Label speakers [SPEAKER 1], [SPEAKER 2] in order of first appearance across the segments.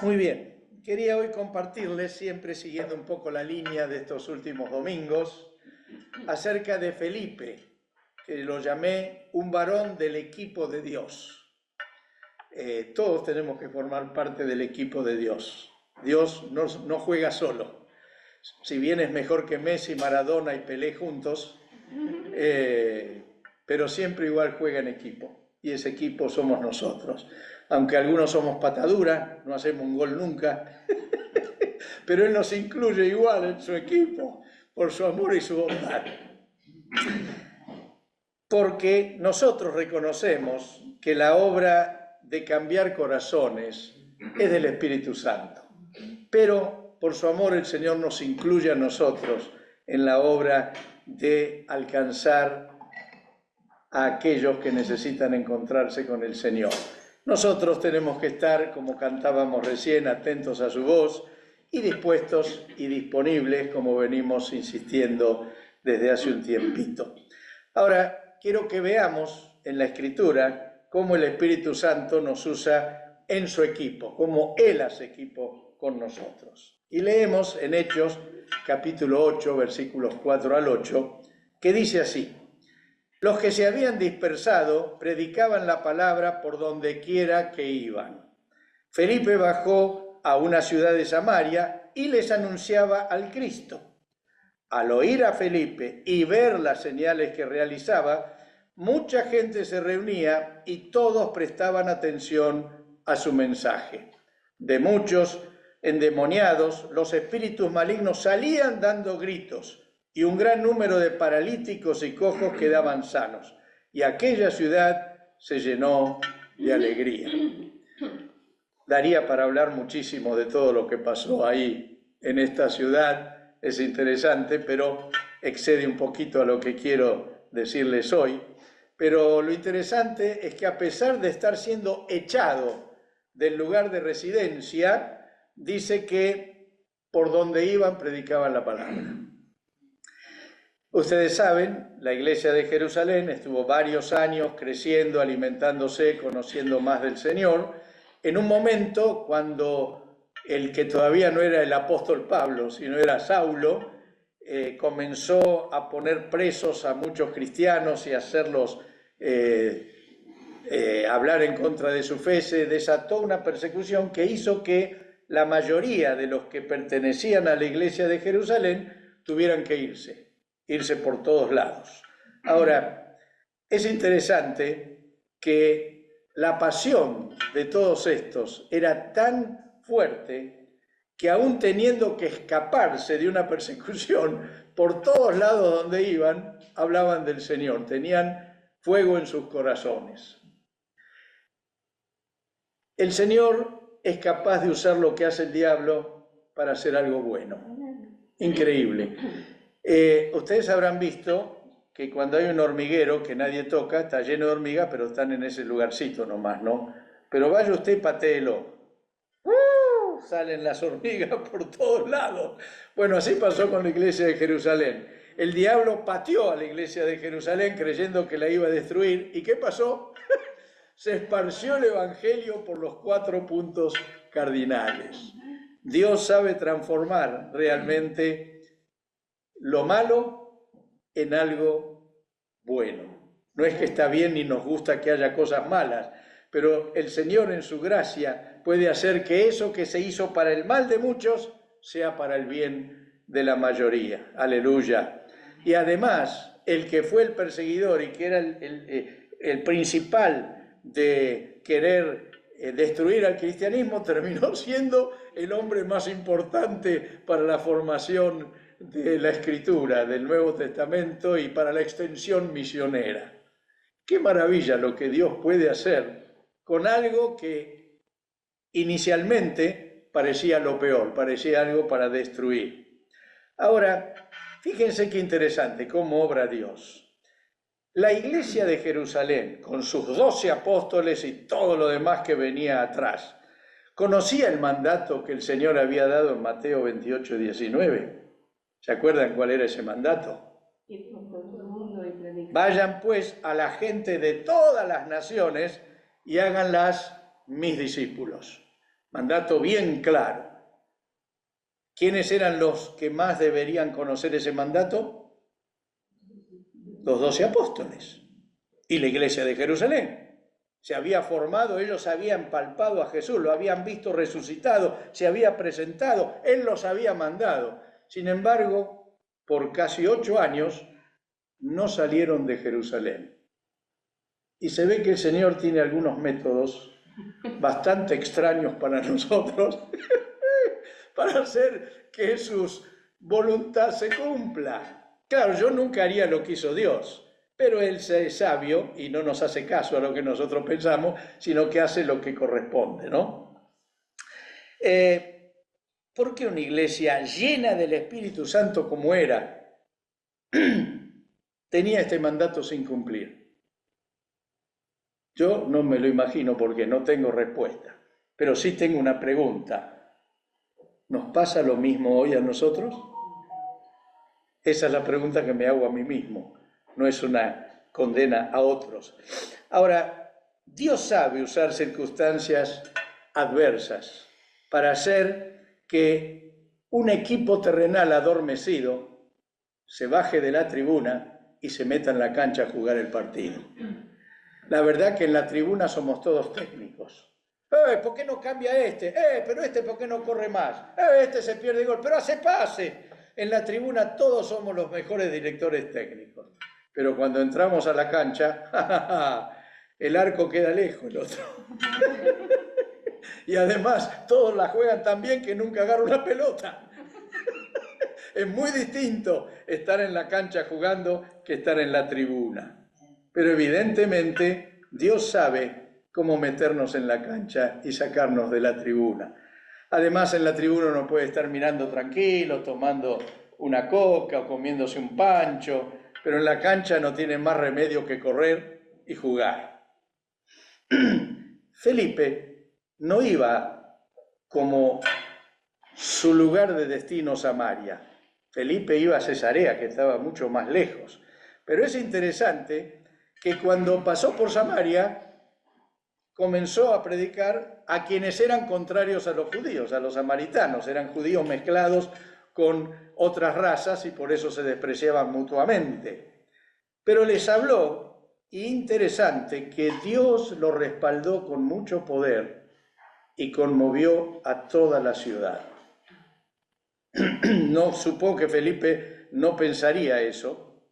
[SPEAKER 1] Muy bien, quería hoy compartirles, siempre siguiendo un poco la línea de estos últimos domingos, acerca de Felipe, que lo llamé un varón del equipo de Dios. Todos tenemos que formar parte del equipo de Dios. Dios no juega solo. Si bien es mejor que Messi, Maradona y Pelé juntos, pero siempre igual juega en equipo. Y ese equipo somos nosotros. Aunque algunos somos patadura, no hacemos un gol nunca, pero Él nos incluye igual en su equipo, por su amor y su bondad. Porque nosotros reconocemos que la obra de cambiar corazones es del Espíritu Santo. Pero por su amor el Señor nos incluye a nosotros en la obra de alcanzar a aquellos que necesitan encontrarse con el Señor. Nosotros tenemos que estar, como cantábamos recién, atentos a su voz y dispuestos y disponibles, como venimos insistiendo desde hace un tiempito. Ahora, quiero que veamos en la Escritura cómo el Espíritu Santo nos usa en su equipo, cómo Él hace equipo con nosotros. Y leemos en Hechos, capítulo 8, versículos 4 al 8, que dice así: los que se habían dispersado predicaban la palabra por donde quiera que iban. Felipe bajó a una ciudad de Samaria y les anunciaba al Cristo. Al oír a Felipe y ver las señales que realizaba, mucha gente se reunía y todos prestaban atención a su mensaje. De muchos endemoniados, los espíritus malignos salían dando gritos, y un gran número de paralíticos y cojos quedaban sanos, y aquella ciudad se llenó de alegría. Daría para hablar muchísimo de todo lo que pasó ahí en esta ciudad, es interesante, pero excede un poquito a lo que quiero decirles hoy. Pero lo interesante es que a pesar de estar siendo echado del lugar de residencia, dice que por donde iban predicaban la palabra. Ustedes saben, la iglesia de Jerusalén estuvo varios años creciendo, alimentándose, conociendo más del Señor, en un momento cuando el que todavía no era el apóstol Pablo, sino era Saulo, comenzó a poner presos a muchos cristianos y a hacerlos hablar en contra de su fe. Se desató una persecución que hizo que la mayoría de los que pertenecían a la iglesia de Jerusalén tuvieran que irse por todos lados. Ahora, es interesante que la pasión de todos estos era tan fuerte que aún teniendo que escaparse de una persecución, por todos lados donde iban, hablaban del Señor, tenían fuego en sus corazones. El Señor es capaz de usar lo que hace el diablo para hacer algo bueno. Increíble. Ustedes habrán visto que cuando hay un hormiguero que nadie toca, está lleno de hormigas, pero están en ese lugarcito nomás, ¿no? Pero vaya usted y patéelo. Salen las hormigas por todos lados. Bueno, así pasó con la iglesia de Jerusalén. El diablo pateó a la iglesia de Jerusalén creyendo que la iba a destruir. ¿Y qué pasó? Se esparció el evangelio por los 4 puntos cardinales. Dios sabe transformar realmente lo malo en algo bueno. No es que está bien ni nos gusta que haya cosas malas, pero el Señor en su gracia puede hacer que eso que se hizo para el mal de muchos sea para el bien de la mayoría. Aleluya. Y además, el que fue el perseguidor y que era el principal de querer destruir al cristianismo, terminó siendo el hombre más importante para la formación de la Escritura, del Nuevo Testamento y para la extensión misionera. Qué maravilla lo que Dios puede hacer con algo que inicialmente parecía lo peor, parecía algo para destruir. Ahora, fíjense qué interesante cómo obra Dios. La iglesia de Jerusalén, con sus 12 apóstoles y todo lo demás que venía atrás, conocía el mandato que el Señor había dado en Mateo 28, 19. ¿Se acuerdan cuál era ese mandato? Vayan pues a la gente de todas las naciones y háganlas mis discípulos. mandato bien claro. ¿Quiénes eran los que más deberían conocer ese mandato? Los 12 apóstoles y la iglesia de Jerusalén. Se había formado, ellos habían palpado a Jesús, lo habían visto resucitado, se había presentado, Él los había mandado. Sin embargo, por casi 8 años no salieron de Jerusalén. Y se ve que el Señor tiene algunos métodos bastante extraños para nosotros, para hacer que su voluntad se cumpla. Claro, yo nunca haría lo que hizo Dios, pero Él es sabio y no nos hace caso a lo que nosotros pensamos, sino que hace lo que corresponde, ¿no? ¿Por qué una iglesia llena del Espíritu Santo como era tenía este mandato sin cumplir? Yo no me lo imagino porque no tengo respuesta, pero sí tengo una pregunta. ¿Nos pasa lo mismo hoy a nosotros? Esa es la pregunta que me hago a mí mismo, no es una condena a otros. Ahora, Dios sabe usar circunstancias adversas para hacer que un equipo terrenal adormecido se baje de la tribuna y se meta en la cancha a jugar el partido. La verdad que en la tribuna somos todos técnicos. ¿Por qué no cambia este? Pero este, ¿por qué no corre más? Este se pierde gol, pero hace pase. En la tribuna todos somos los mejores directores técnicos. Pero cuando entramos a la cancha, el arco queda lejos el otro. Y además todos la juegan tan bien que nunca agarran una pelota. Es muy distinto estar en la cancha jugando que estar en la tribuna. Pero evidentemente Dios sabe cómo meternos en la cancha y sacarnos de la tribuna. Además, en la tribuna uno puede estar mirando tranquilo, tomando una coca o comiéndose un pancho, pero en la cancha no tiene más remedio que correr y jugar. Felipe no iba como su lugar de destino Samaria. Felipe iba a Cesarea, que estaba mucho más lejos. Pero es interesante que cuando pasó por Samaria, comenzó a predicar a quienes eran contrarios a los judíos, a los samaritanos. Eran judíos mezclados con otras razas y por eso se despreciaban mutuamente. Pero les habló, y interesante, que Dios lo respaldó con mucho poder y conmovió a toda la ciudad. No supongo que Felipe no pensaría eso,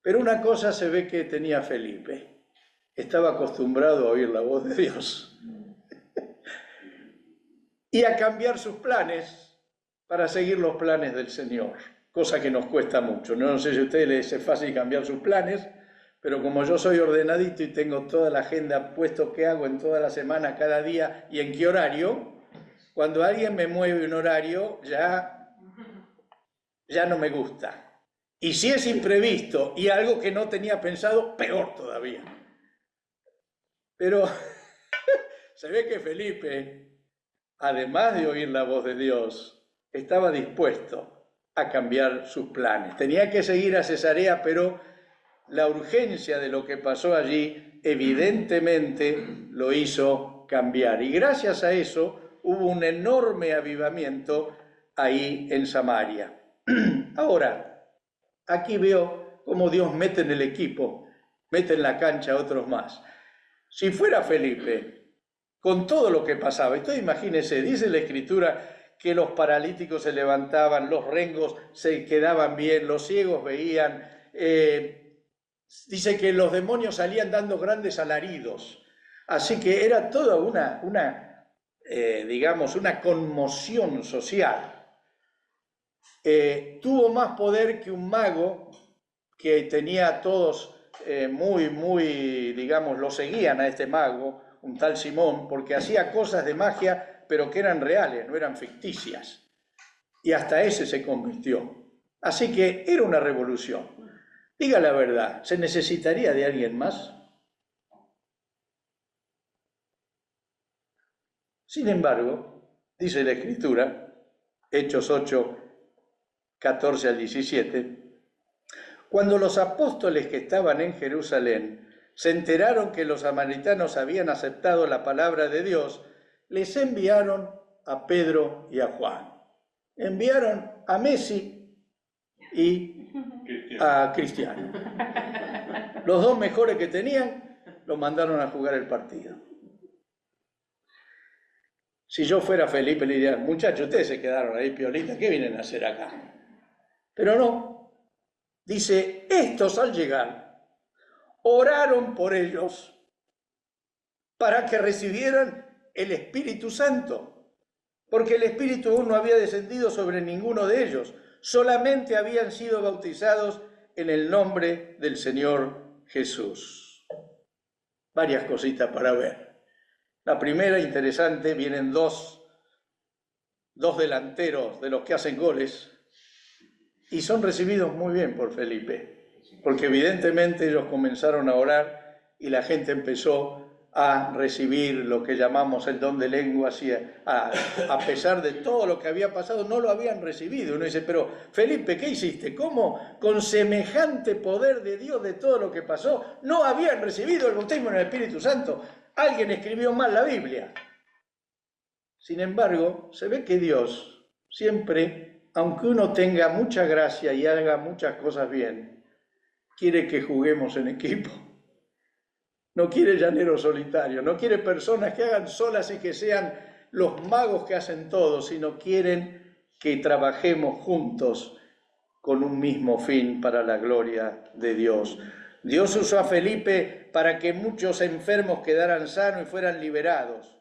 [SPEAKER 1] pero una cosa se ve que tenía Felipe. Estaba acostumbrado a oír la voz de Dios y a cambiar sus planes para seguir los planes del Señor, cosa que nos cuesta mucho. No sé si a ustedes les es fácil cambiar sus planes, pero como yo soy ordenadito y tengo toda la agenda puesto qué hago en toda la semana, cada día y en qué horario, cuando alguien me mueve un horario ya no me gusta. Y si es imprevisto y algo que no tenía pensado, peor todavía. Pero se ve que Felipe, además de oír la voz de Dios, estaba dispuesto a cambiar sus planes. Tenía que seguir a Cesarea, pero la urgencia de lo que pasó allí evidentemente lo hizo cambiar. Y gracias a eso hubo un enorme avivamiento ahí en Samaria. Ahora, aquí veo cómo Dios mete en el equipo, mete en la cancha a otros más. Si fuera Felipe, con todo lo que pasaba, entonces imagínense, dice la Escritura que los paralíticos se levantaban, los rengos se quedaban bien, los ciegos veían, dice que los demonios salían dando grandes alaridos, así que era toda una conmoción social. Tuvo más poder que un mago que tenía a todos lo seguían a este mago, un tal Simón, porque hacía cosas de magia, pero que eran reales, no eran ficticias. Y hasta ese se convirtió. Así que era una revolución. Diga la verdad, ¿se necesitaría de alguien más? Sin embargo, dice la Escritura, Hechos 8, 14 al 17, cuando los apóstoles que estaban en Jerusalén se enteraron que los samaritanos habían aceptado la palabra de Dios, les enviaron a Pedro y a Juan. Enviaron a Messi y a Cristiano. Los dos mejores que tenían, los mandaron a jugar el partido. Si yo fuera Felipe, le diría, muchachos, ustedes se quedaron ahí piolitas, ¿qué vienen a hacer acá? Pero no. Dice, estos al llegar, oraron por ellos para que recibieran el Espíritu Santo, porque el Espíritu aún no había descendido sobre ninguno de ellos, solamente habían sido bautizados en el nombre del Señor Jesús. Varias cositas para ver. La primera, interesante, vienen dos delanteros de los que hacen goles y son recibidos muy bien por Felipe, porque evidentemente ellos comenzaron a orar y la gente empezó a recibir lo que llamamos el don de lenguas y a pesar de todo lo que había pasado, no lo habían recibido. Uno dice, pero Felipe, ¿qué hiciste? ¿Cómo con semejante poder de Dios de todo lo que pasó no habían recibido el bautismo en el Espíritu Santo? Alguien escribió mal la Biblia. Sin embargo, se ve que Dios siempre, aunque uno tenga mucha gracia y haga muchas cosas bien, quiere que juguemos en equipo. No quiere llaneros solitarios, no quiere personas que hagan solas y que sean los magos que hacen todo, sino quieren que trabajemos juntos con un mismo fin para la gloria de Dios. Dios usó a Felipe para que muchos enfermos quedaran sanos y fueran liberados.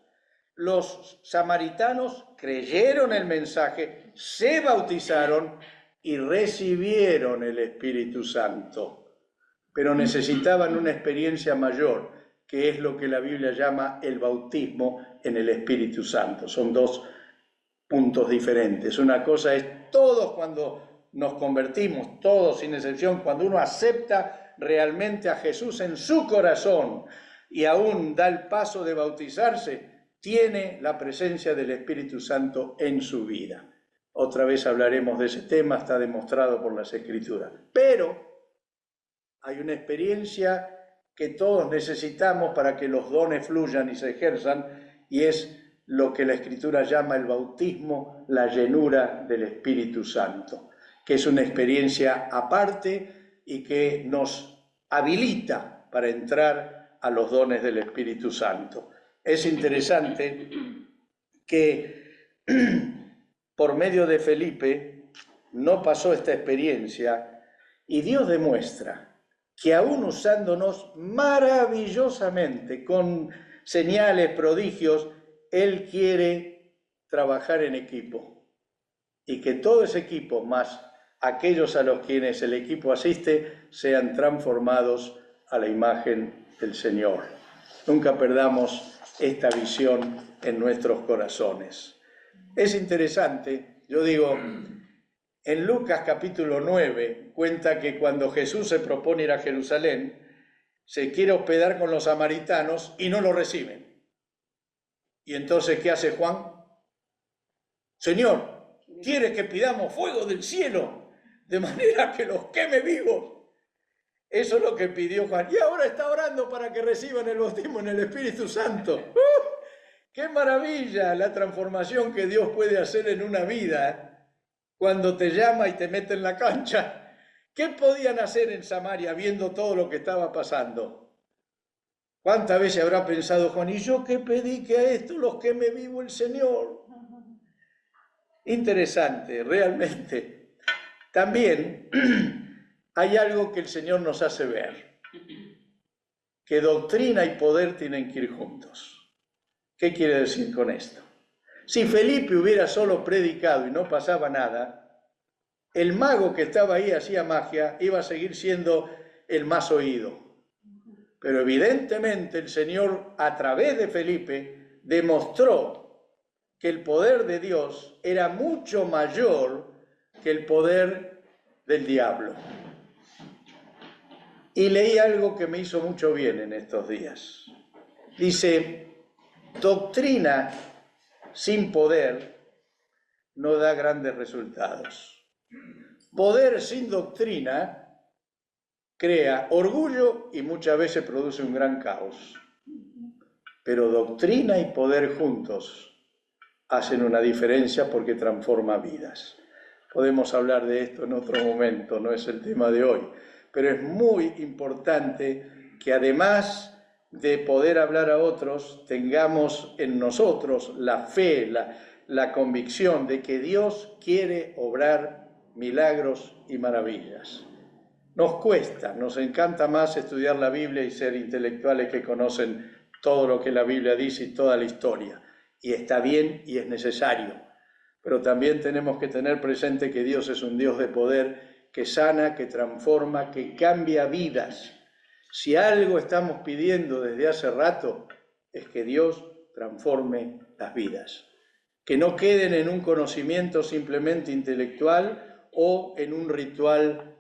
[SPEAKER 1] Los samaritanos creyeron el mensaje, se bautizaron y recibieron el Espíritu Santo. Pero necesitaban una experiencia mayor, que es lo que la Biblia llama el bautismo en el Espíritu Santo. Son dos puntos diferentes. Una cosa es todos cuando nos convertimos, todos sin excepción, cuando uno acepta realmente a Jesús en su corazón y aún da el paso de bautizarse, tiene la presencia del Espíritu Santo en su vida. Otra vez hablaremos de ese tema, está demostrado por las Escrituras. Pero hay una experiencia que todos necesitamos para que los dones fluyan y se ejerzan, y es lo que la Escritura llama el bautismo, la llenura del Espíritu Santo, que es una experiencia aparte y que nos habilita para entrar a los dones del Espíritu Santo. Es interesante que por medio de Felipe no pasó esta experiencia y Dios demuestra que aún usándonos maravillosamente con señales, prodigios, Él quiere trabajar en equipo y que todo ese equipo, más aquellos a los quienes el equipo asiste, sean transformados a la imagen del Señor. Nunca perdamos esta visión en nuestros corazones. Es interesante, yo digo, en Lucas capítulo 9 cuenta que cuando Jesús se propone ir a Jerusalén, se quiere hospedar con los samaritanos y no lo reciben. Y entonces, ¿qué hace Juan? Señor, ¿quieres que pidamos fuego del cielo de manera que los queme vivos? Eso es lo que pidió Juan. Y ahora está orando para que reciban el bautismo en el Espíritu Santo. ¡Qué maravilla la transformación que Dios puede hacer en una vida! Cuando te llama y te mete en la cancha. ¿Qué podían hacer en Samaria viendo todo lo que estaba pasando? ¿Cuántas veces habrá pensado Juan, y yo que pedí que a esto los queme vivo el Señor? Interesante, realmente. También hay algo que el Señor nos hace ver, que doctrina y poder tienen que ir juntos. ¿Qué quiere decir con esto? Si Felipe hubiera solo predicado y no pasaba nada, el mago que estaba ahí hacía magia, iba a seguir siendo el más oído. Pero evidentemente el Señor, a través de Felipe, demostró que el poder de Dios era mucho mayor que el poder del diablo. Y leí algo que me hizo mucho bien en estos días. Dice, doctrina sin poder no da grandes resultados. Poder sin doctrina crea orgullo y muchas veces produce un gran caos. pero doctrina y poder juntos hacen una diferencia porque transforma vidas. Podemos hablar de esto en otro momento, no es el tema de hoy, pero es muy importante que además de poder hablar a otros, tengamos en nosotros la fe, la convicción de que Dios quiere obrar milagros y maravillas. Nos cuesta, nos encanta más estudiar la Biblia y ser intelectuales que conocen todo lo que la Biblia dice y toda la historia. Y está bien y es necesario. Pero también tenemos que tener presente que Dios es un Dios de poder que sana, que transforma, que cambia vidas. Si algo estamos pidiendo desde hace rato es que Dios transforme las vidas. Que no queden en un conocimiento simplemente intelectual o en un ritual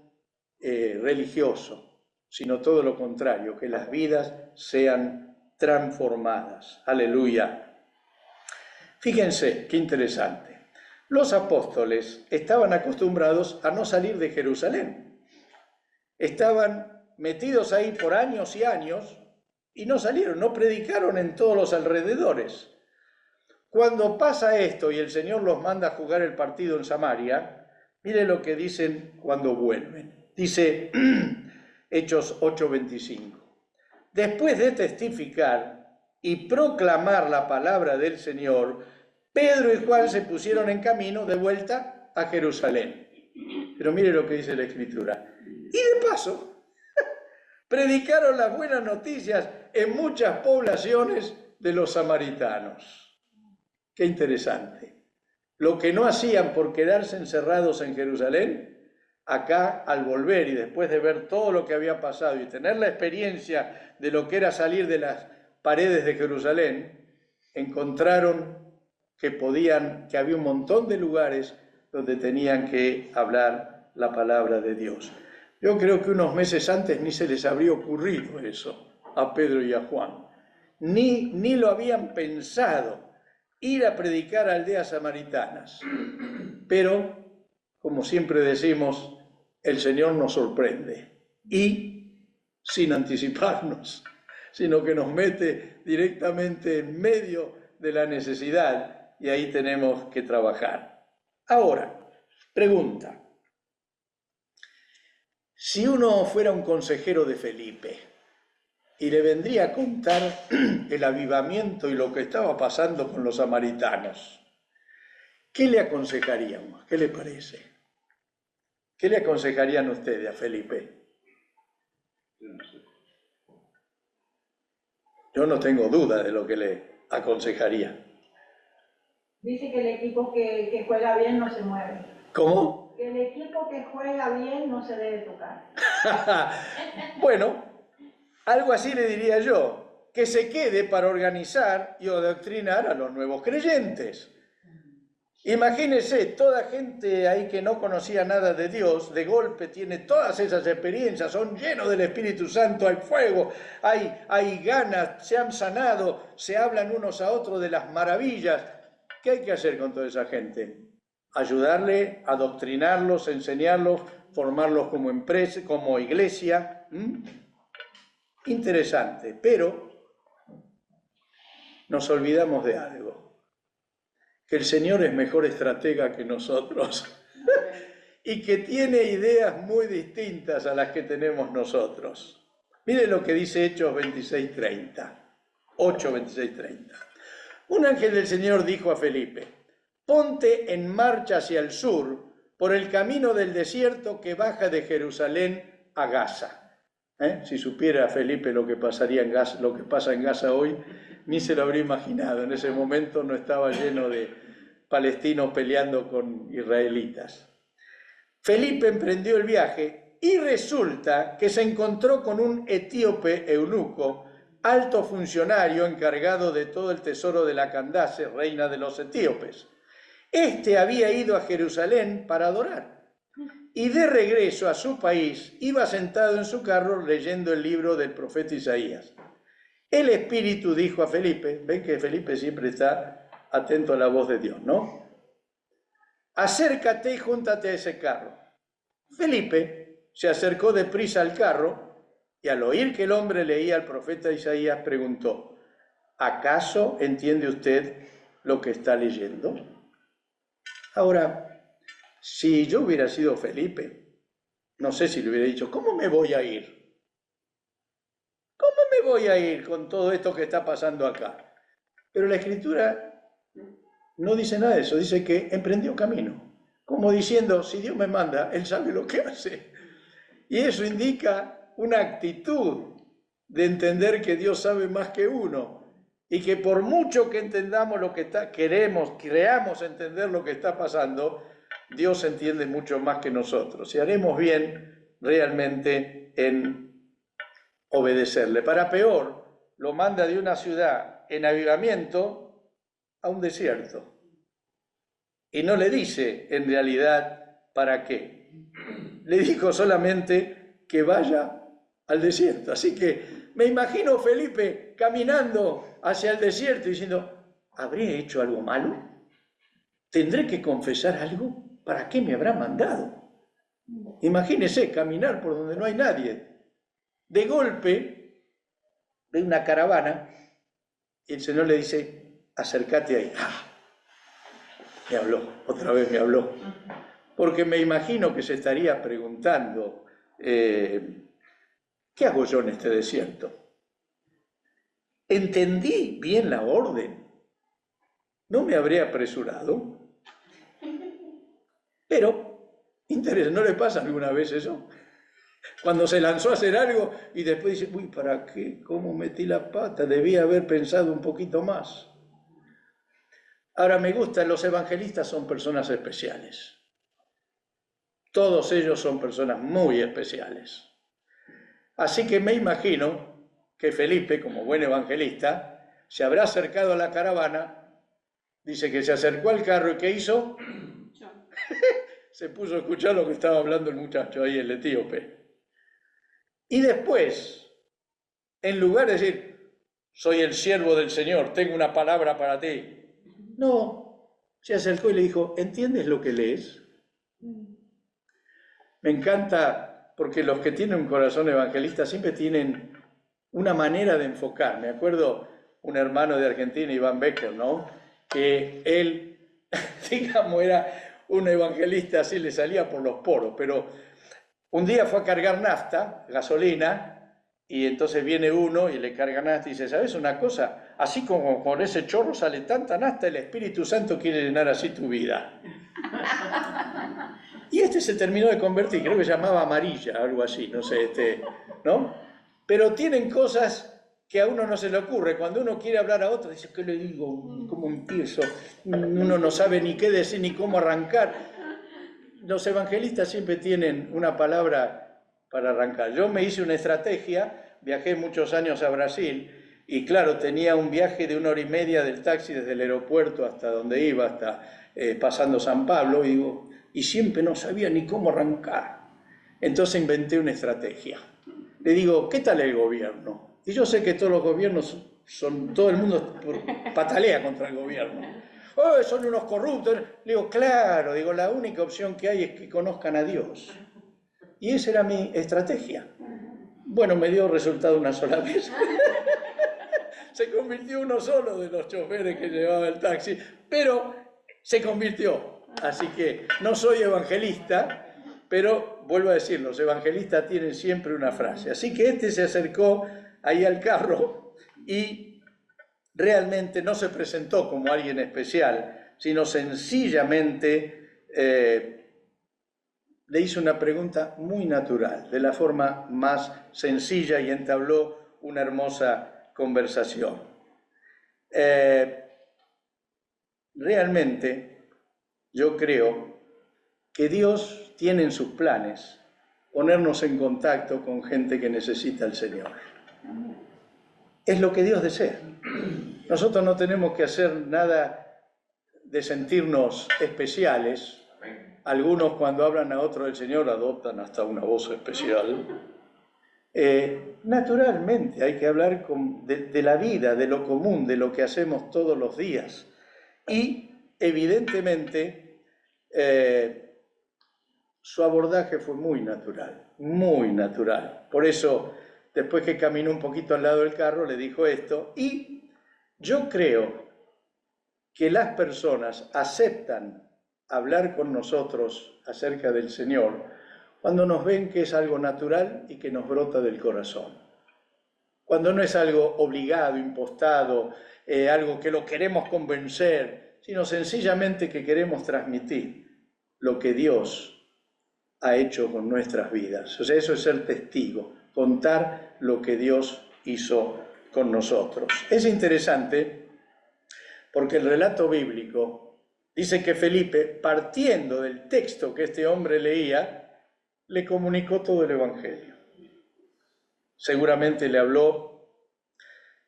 [SPEAKER 1] religioso, sino todo lo contrario, que las vidas sean transformadas. Aleluya. Fíjense, qué interesante. Los apóstoles estaban acostumbrados a no salir de Jerusalén. Estaban metidos ahí por años y años y no salieron, no predicaron en todos los alrededores. Cuando pasa esto y el Señor los manda a jugar el partido en Samaria, mire lo que dicen cuando vuelven. Dice Hechos 8:25. Después de testificar y proclamar la palabra del Señor, Pedro y Juan se pusieron en camino de vuelta a Jerusalén. Pero mire lo que dice la Escritura. Y de paso, predicaron las buenas noticias en muchas poblaciones de los samaritanos. Qué interesante. Lo que no hacían por quedarse encerrados en Jerusalén, acá al volver y después de ver todo lo que había pasado y tener la experiencia de lo que era salir de las paredes de Jerusalén, encontraron que había un montón de lugares donde tenían que hablar la palabra de Dios. Yo creo que unos meses antes ni se les habría ocurrido eso a Pedro y a Juan. Ni lo habían pensado, ir a predicar a aldeas samaritanas. Pero, como siempre decimos, el Señor nos sorprende y sin anticiparnos, sino que nos mete directamente en medio de la necesidad y ahí tenemos que trabajar. Ahora, pregunta. Si uno fuera un consejero de Felipe y le vendría a contar el avivamiento y lo que estaba pasando con los samaritanos, ¿qué le aconsejaríamos? ¿Qué le parece? ¿Qué le aconsejarían ustedes a Felipe? Yo no tengo duda de lo que le aconsejaría.
[SPEAKER 2] Dice que el equipo que juega bien no se mueve.
[SPEAKER 1] ¿Cómo?
[SPEAKER 2] Que el equipo que juega bien no se debe tocar.
[SPEAKER 1] Bueno, algo así le diría yo, que se quede para organizar y adoctrinar a los nuevos creyentes. Imagínense, toda gente ahí que no conocía nada de Dios, de golpe tiene todas esas experiencias, son llenos del Espíritu Santo, hay fuego, hay ganas, se han sanado, se hablan unos a otros de las maravillas. ¿Qué hay que hacer con toda esa gente? Ayudarle, adoctrinarlos, enseñarlos, formarlos como empresa, como iglesia. Interesante, pero nos olvidamos de algo. Que el Señor es mejor estratega que nosotros y que tiene ideas muy distintas a las que tenemos nosotros. Mire lo que dice Hechos 26:30. 8:26-30. Un ángel del Señor dijo a Felipe: ponte en marcha hacia el sur por el camino del desierto que baja de Jerusalén a Gaza. Si supiera Felipe lo que pasaría en Gaza, lo que pasa en Gaza hoy, ni se lo habría imaginado. En ese momento no estaba lleno de palestinos peleando con israelitas. Felipe emprendió el viaje y resulta que se encontró con un etíope eunuco, alto funcionario encargado de todo el tesoro de la Candace, reina de los etíopes. Este había ido a Jerusalén para adorar y de regreso a su país iba sentado en su carro leyendo el libro del profeta Isaías. El Espíritu dijo a Felipe, ven que Felipe siempre está atento a la voz de Dios, ¿no? Acércate y júntate a ese carro. Felipe se acercó deprisa al carro y al oír que el hombre leía al profeta Isaías preguntó: ¿Acaso entiende usted lo que está leyendo? Ahora, si yo hubiera sido Felipe, no sé si le hubiera dicho, ¿cómo me voy a ir? ¿Cómo me voy a ir con todo esto que está pasando acá? Pero la Escritura no dice nada de eso, dice que emprendió camino, como diciendo, si Dios me manda, Él sabe lo que hace. Y eso indica una actitud de entender que Dios sabe más que uno y que por mucho que entendamos lo que creamos entender lo que está pasando, Dios entiende mucho más que nosotros y haremos bien realmente en obedecerle. Para peor, lo manda de una ciudad en avivamiento a un desierto. Y no le dice en realidad para qué. Le dijo solamente que vaya al desierto. Así que me imagino Felipe caminando hacia el desierto diciendo, ¿habré hecho algo malo? ¿Tendré que confesar algo? ¿Para qué me habrá mandado? Imagínese caminar por donde no hay nadie. De golpe, ve una caravana y el Señor le dice, acércate ahí. ¡Ah! Me habló, otra vez me habló. Porque me imagino que se estaría preguntando, ¿qué hago yo en este desierto? ¿Entendí bien la orden? ¿No me habré apresurado? Pero, ¿no le pasa alguna vez eso? Cuando se lanzó a hacer algo y después dice, uy, ¿para qué? ¿Cómo metí la pata? Debía haber pensado un poquito más. Ahora me gusta, los evangelistas son personas especiales. Todos ellos son personas muy especiales. Así que me imagino que Felipe, como buen evangelista, se habrá acercado a la caravana, dice que se acercó al carro y ¿qué hizo? Se puso a escuchar lo que estaba hablando el muchacho ahí, el etíope. Y después, en lugar de decir, soy el siervo del Señor, tengo una palabra para ti, no, se acercó y le dijo, ¿entiendes lo que lees? Me encanta porque los que tienen un corazón evangelista siempre tienen una manera de enfocar. Me acuerdo un hermano de Argentina, Iván Becker, ¿no? Que él, digamos, era un evangelista, así le salía por los poros, pero un día fue a cargar nafta, gasolina, y entonces viene uno y le carga nafta y dice, ¿sabes una cosa? Así como con ese chorro sale tanta nafta, el Espíritu Santo quiere llenar así tu vida. Y este se terminó de convertir, creo que se llamaba Amarilla, algo así, no sé, ¿no? Pero tienen cosas que a uno no se le ocurre. Cuando uno quiere hablar a otro, dice, ¿qué le digo? ¿Cómo empiezo? Uno no sabe ni qué decir ni cómo arrancar. Los evangelistas siempre tienen una palabra para arrancar. Yo me hice una estrategia, viajé muchos años a Brasil y claro, tenía un viaje de 1 hora y media del taxi desde el aeropuerto hasta donde iba, hasta pasando San Pablo, y siempre no sabía ni cómo arrancar. Entonces inventé una estrategia. Le digo, ¿qué tal el gobierno? Y yo sé que todos los gobiernos todo el mundo patalea contra el gobierno. ¡Oh, son unos corruptos! Le digo, claro, la única opción que hay es que conozcan a Dios. Y esa era mi estrategia. Bueno, me dio resultado una sola vez. Se convirtió uno solo de los choferes que llevaba el taxi, pero se convirtió. Así que no soy evangelista, pero vuelvo a decir, los evangelistas tienen siempre una frase. Así que este se acercó ahí al carro y realmente no se presentó como alguien especial, sino sencillamente le hizo una pregunta muy natural, de la forma más sencilla, y entabló una hermosa conversación. Realmente yo creo que Dios tiene en sus planes ponernos en contacto con gente que necesita al Señor. Es lo que Dios desea. Nosotros no tenemos que hacer nada de sentirnos especiales. Algunos cuando hablan a otro del Señor adoptan hasta una voz especial. Naturalmente hay que hablar de la vida, de lo común, de lo que hacemos todos los días. Y evidentemente su abordaje fue muy natural, muy natural. Por eso, después que caminó un poquito al lado del carro, le dijo esto y Yo creo que las personas aceptan hablar con nosotros acerca del Señor cuando nos ven que es algo natural y que nos brota del corazón. Cuando no es algo obligado, impostado, algo que lo queremos convencer, sino sencillamente que queremos transmitir lo que Dios ha hecho con nuestras vidas. O sea, eso es ser testigo, contar lo que Dios hizo con nosotros. Es interesante porque el relato bíblico dice que Felipe, partiendo del texto que este hombre leía, le comunicó todo el Evangelio. Seguramente le habló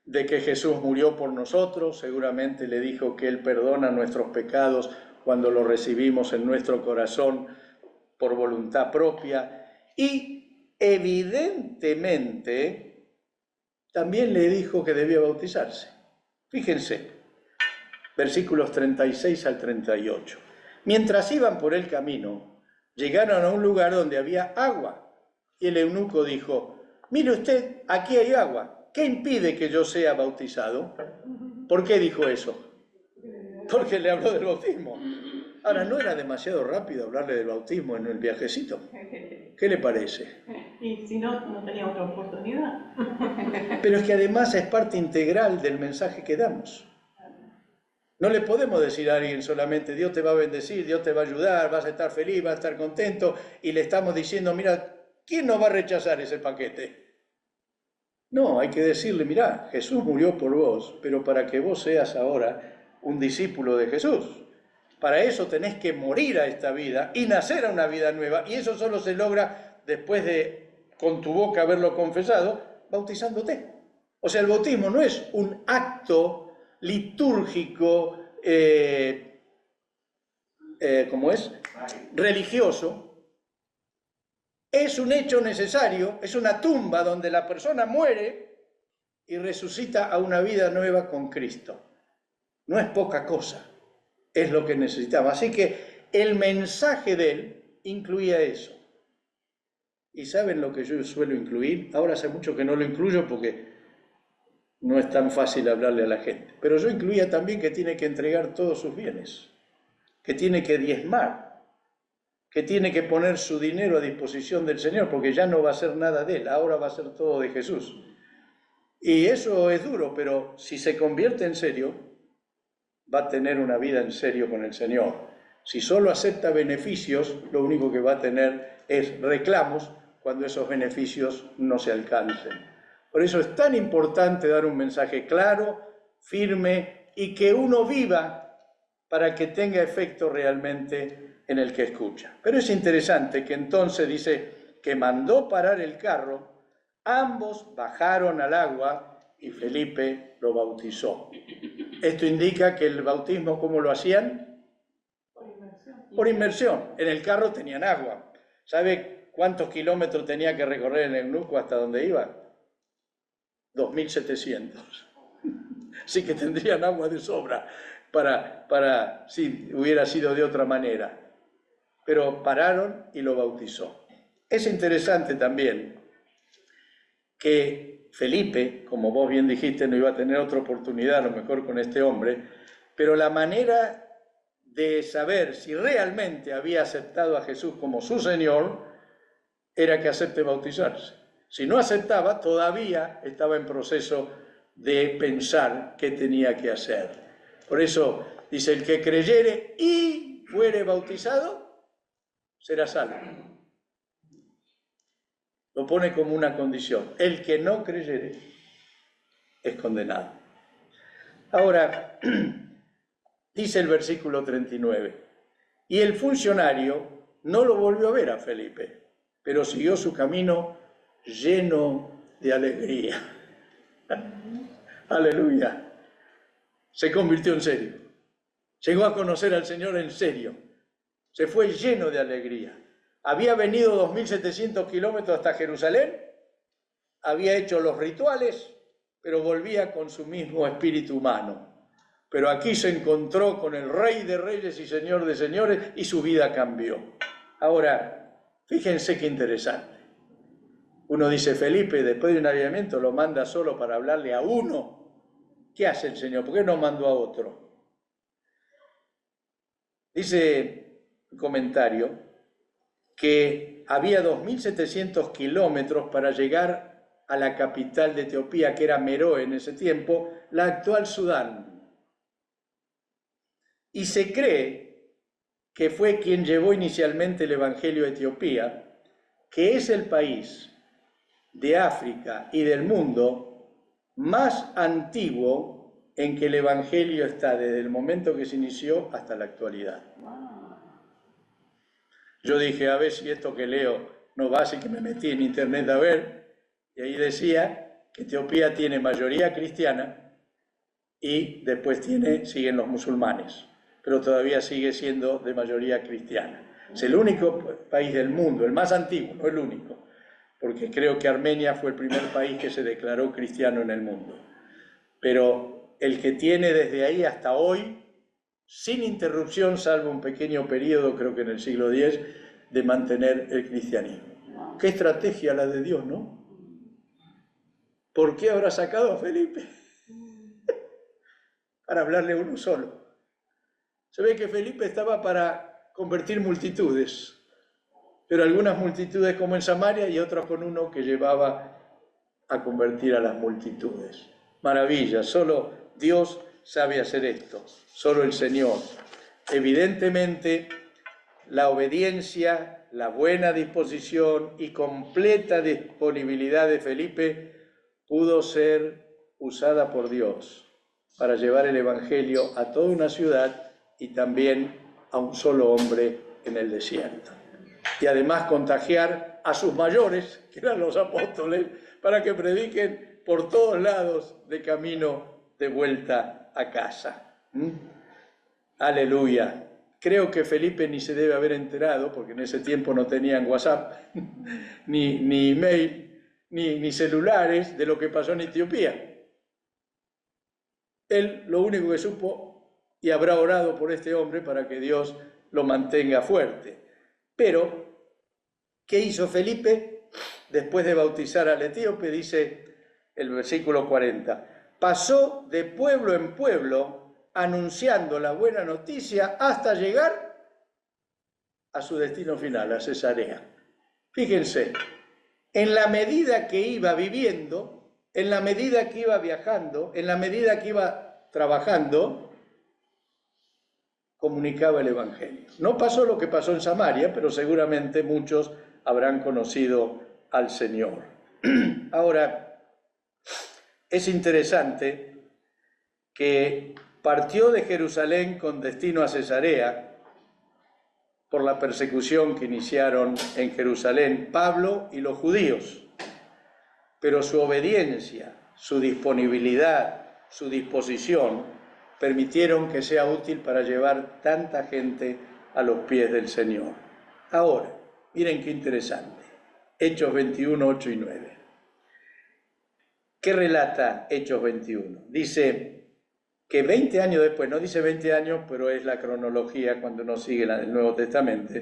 [SPEAKER 1] de que Jesús murió por nosotros, seguramente le dijo que Él perdona nuestros pecados cuando los recibimos en nuestro corazón por voluntad propia, y evidentemente también le dijo que debía bautizarse. Fíjense, versículos 36 al 38. Mientras iban por el camino, llegaron a un lugar donde había agua, y el eunuco dijo: mire usted, aquí hay agua, ¿qué impide que yo sea bautizado? ¿Por qué dijo eso? Porque le habló del bautismo. Ahora, ¿no era demasiado rápido hablarle del bautismo en el viajecito? ¿Qué le parece?
[SPEAKER 3] Y si no, no tenía otra oportunidad.
[SPEAKER 1] Pero es que además es parte integral del mensaje que damos. No le podemos decir a alguien solamente: Dios te va a bendecir, Dios te va a ayudar, vas a estar feliz, vas a estar contento, y le estamos diciendo: mira, ¿quién no va a rechazar ese paquete? No, hay que decirle: mira, Jesús murió por vos, pero para que vos seas ahora un discípulo de Jesús. Para eso tenés que morir a esta vida y nacer a una vida nueva, y eso solo se logra después de, con tu boca, haberlo confesado, bautizándote. O sea, el bautismo no es un acto litúrgico, ¿cómo es? Religioso. Es un hecho necesario, es una tumba donde la persona muere y resucita a una vida nueva con Cristo. No es poca cosa, es lo que necesitamos. Así que el mensaje de él incluía eso. ¿Y saben lo que yo suelo incluir? Ahora hace mucho que no lo incluyo porque no es tan fácil hablarle a la gente. Pero yo incluía también que tiene que entregar todos sus bienes, que tiene que diezmar, que tiene que poner su dinero a disposición del Señor, porque ya no va a ser nada de él, ahora va a ser todo de Jesús. Y eso es duro, pero si se convierte en serio, va a tener una vida en serio con el Señor. Si solo acepta beneficios, lo único que va a tener es reclamos cuando esos beneficios no se alcancen. Por eso es tan importante dar un mensaje claro, firme, y que uno viva para que tenga efecto realmente en el que escucha. Pero es interesante que entonces dice que mandó parar el carro, ambos bajaron al agua y Felipe lo bautizó. Esto indica que el bautismo, ¿cómo lo hacían? Por inmersión. En el carro tenían agua. ¿Sabe cuántos kilómetros tenía que recorrer el eunuco hasta donde iba? 2.700. Así que tendrían agua de sobra para si hubiera sido de otra manera. Pero pararon y lo bautizó. Es interesante también que Felipe, como vos bien dijiste, no iba a tener otra oportunidad, a lo mejor con este hombre, pero la manera de saber si realmente había aceptado a Jesús como su Señor era que acepte bautizarse. Si no aceptaba, todavía estaba en proceso de pensar qué tenía que hacer. Por eso dice: el que creyere y fuere bautizado, será salvo. Lo pone como una condición. El que no creyere es condenado. Ahora, dice el versículo 39, y el funcionario no lo volvió a ver a Felipe, pero siguió su camino lleno de alegría. Aleluya. Se convirtió en serio. Llegó a conocer al Señor en serio. Se fue lleno de alegría. Había venido 2.700 kilómetros hasta Jerusalén, había hecho los rituales, pero volvía con su mismo espíritu humano. Pero aquí se encontró con el Rey de Reyes y Señor de Señores y su vida cambió. Ahora, fíjense qué interesante. Uno dice: Felipe, después de un avivamiento, lo manda solo para hablarle a uno ¿qué hace el Señor? ¿Por qué no mandó a otro? Dice un comentario que había 2.700 kilómetros para llegar a la capital de Etiopía, que era Meroe en ese tiempo, la actual Sudán. Y se cree que fue quien llevó inicialmente el Evangelio a Etiopía, que es el país de África y del mundo más antiguo en que el Evangelio está desde el momento que se inició hasta la actualidad. Yo dije, a ver si esto que leo no va, así que me metí en internet a ver, y ahí decía que Etiopía tiene mayoría cristiana y después siguen los musulmanes, pero todavía sigue siendo de mayoría cristiana. Es el único país del mundo, el más antiguo, no el único, porque creo que Armenia fue el primer país que se declaró cristiano en el mundo. Pero el que tiene desde ahí hasta hoy, sin interrupción, salvo un pequeño periodo, creo que en el siglo X, de mantener el cristianismo. Qué estrategia la de Dios, ¿no? ¿Por qué habrá sacado a Felipe? Para hablarle a uno solo. Se ve que Felipe estaba para convertir multitudes, pero algunas multitudes como en Samaria y otras con uno que llevaba a convertir a las multitudes. Maravilla, solo Dios sabe hacer esto, solo el Señor. Evidentemente, la obediencia, la buena disposición y completa disponibilidad de Felipe pudo ser usada por Dios para llevar el Evangelio a toda una ciudad y también a un solo hombre en el desierto. Y además contagiar a sus mayores, que eran los apóstoles, para que prediquen por todos lados de camino de vuelta a casa. Aleluya. Creo que Felipe ni se debe haber enterado, porque en ese tiempo no tenían WhatsApp, ni email, ni celulares, de lo que pasó en Etiopía. Él lo único que supo, y habrá orado por este hombre para que Dios lo mantenga fuerte. Pero, ¿qué hizo Felipe? Después de bautizar al etíope, dice el versículo 40, pasó de pueblo en pueblo anunciando la buena noticia hasta llegar a su destino final, a Cesarea. Fíjense, en la medida que iba viviendo, en la medida que iba viajando, en la medida que iba trabajando, comunicaba el Evangelio. No pasó lo que pasó en Samaria, pero seguramente muchos habrán conocido al Señor. Ahora, es interesante que partió de Jerusalén con destino a Cesarea por la persecución que iniciaron en Jerusalén Pablo y los judíos, pero su obediencia, su disponibilidad, su disposición permitieron que sea útil para llevar tanta gente a los pies del Señor. Ahora, miren qué interesante. Hechos 21, 8 y 9. ¿Qué relata Hechos 21? Dice que 20 años después, no dice 20 años, pero es la cronología cuando uno sigue el Nuevo Testamento,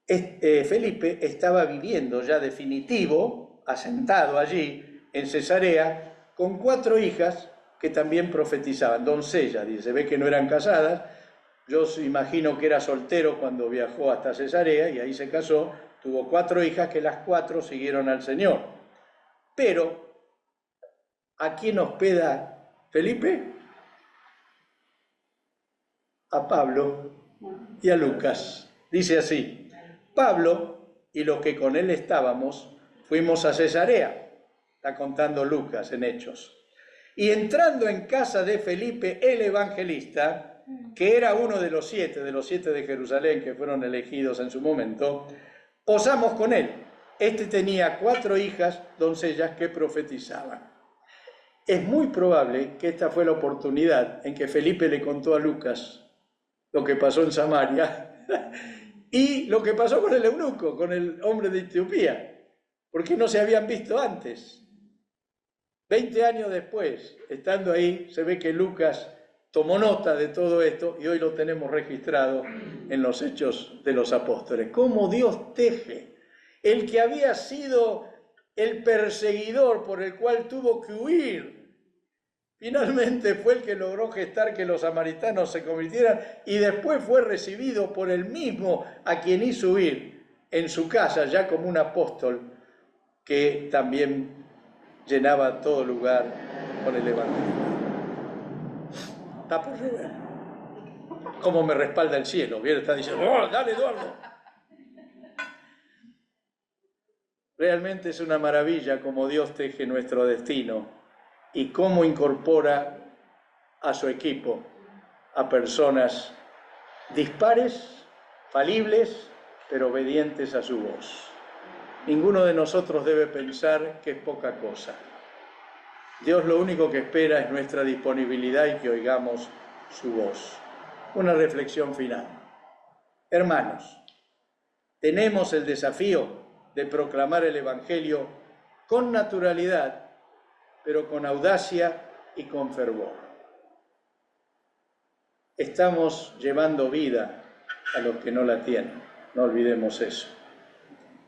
[SPEAKER 1] Felipe estaba viviendo ya definitivo, asentado allí en Cesarea, con 4 hijas que también profetizaban, doncellas, dice, ve que no eran casadas. Yo imagino que era soltero cuando viajó hasta Cesarea y ahí se casó, tuvo 4 hijas que las 4 siguieron al Señor. Pero, ¿a quién hospeda Felipe? A Pablo y a Lucas. Dice así, Pablo y los que con él estábamos fuimos a Cesarea, está contando Lucas en Hechos, y entrando en casa de Felipe el evangelista, que era uno de los 7 de Jerusalén que fueron elegidos en su momento, posamos con él. Este tenía 4 hijas, doncellas, que profetizaban. Es muy probable que esta fue la oportunidad en que Felipe le contó a Lucas lo que pasó en Samaria y lo que pasó con el eunuco, con el hombre de Etiopía, porque no se habían visto antes. 20 años después, estando ahí, se ve que Lucas tomó nota de todo esto y hoy lo tenemos registrado en los Hechos de los Apóstoles. Cómo Dios teje. El que había sido el perseguidor por el cual tuvo que huir Finalmente fue el que logró gestar que los samaritanos se convirtieran y después fue recibido por el mismo a quien hizo huir en su casa, ya como un apóstol que también llenaba todo lugar con el Evangelio. Está por llover. ¿Cómo me respalda el cielo? Bien, está diciendo, ¡oh, dale, Eduardo! Realmente es una maravilla cómo Dios teje nuestro destino y cómo incorpora a su equipo a personas dispares, falibles, pero obedientes a su voz. Ninguno de nosotros debe pensar que es poca cosa. Dios lo único que espera es nuestra disponibilidad y que oigamos su voz. Una reflexión final. Hermanos, tenemos el desafío de proclamar el Evangelio con naturalidad, pero con audacia y con fervor. Estamos llevando vida a los que no la tienen, no olvidemos eso.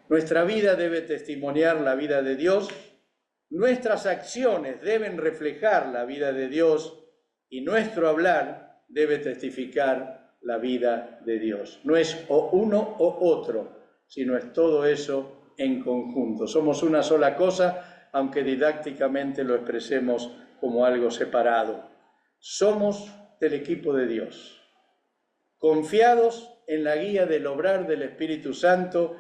[SPEAKER 1] Nuestra vida debe testimoniar la vida de Dios, nuestras acciones deben reflejar la vida de Dios y nuestro hablar debe testificar la vida de Dios. No es o uno o otro, sino es todo eso en conjunto. Somos una sola cosa, aunque didácticamente lo expresemos como algo separado. Somos del equipo de Dios, confiados en la guía del obrar del Espíritu Santo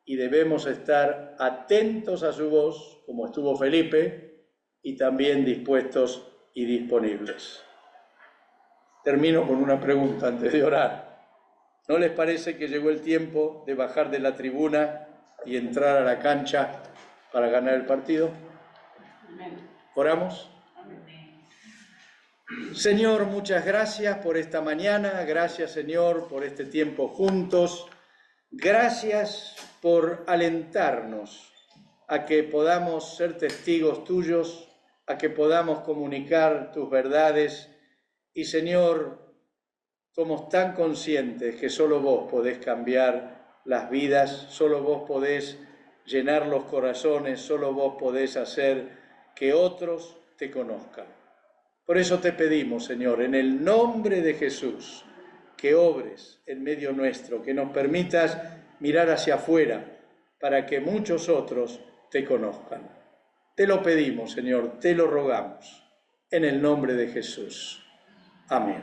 [SPEAKER 1] y debemos estar atentos a su voz, como estuvo Felipe, y también dispuestos y disponibles. Termino con una pregunta antes de orar. ¿No les parece que llegó el tiempo de bajar de la tribuna y entrar a la cancha para ganar el partido? ¿Oramos? Señor, muchas gracias por esta mañana, gracias Señor por este tiempo juntos, gracias por alentarnos a que podamos ser testigos tuyos, a que podamos comunicar tus verdades y Señor, somos tan conscientes que solo vos podés cambiar las vidas, solo vos podés llenar los corazones, solo vos podés hacer que otros te conozcan. Por eso te pedimos, Señor, en el nombre de Jesús, que obres en medio nuestro, que nos permitas mirar hacia afuera para que muchos otros te conozcan. Te lo pedimos, Señor, te lo rogamos, en el nombre de Jesús. Amén.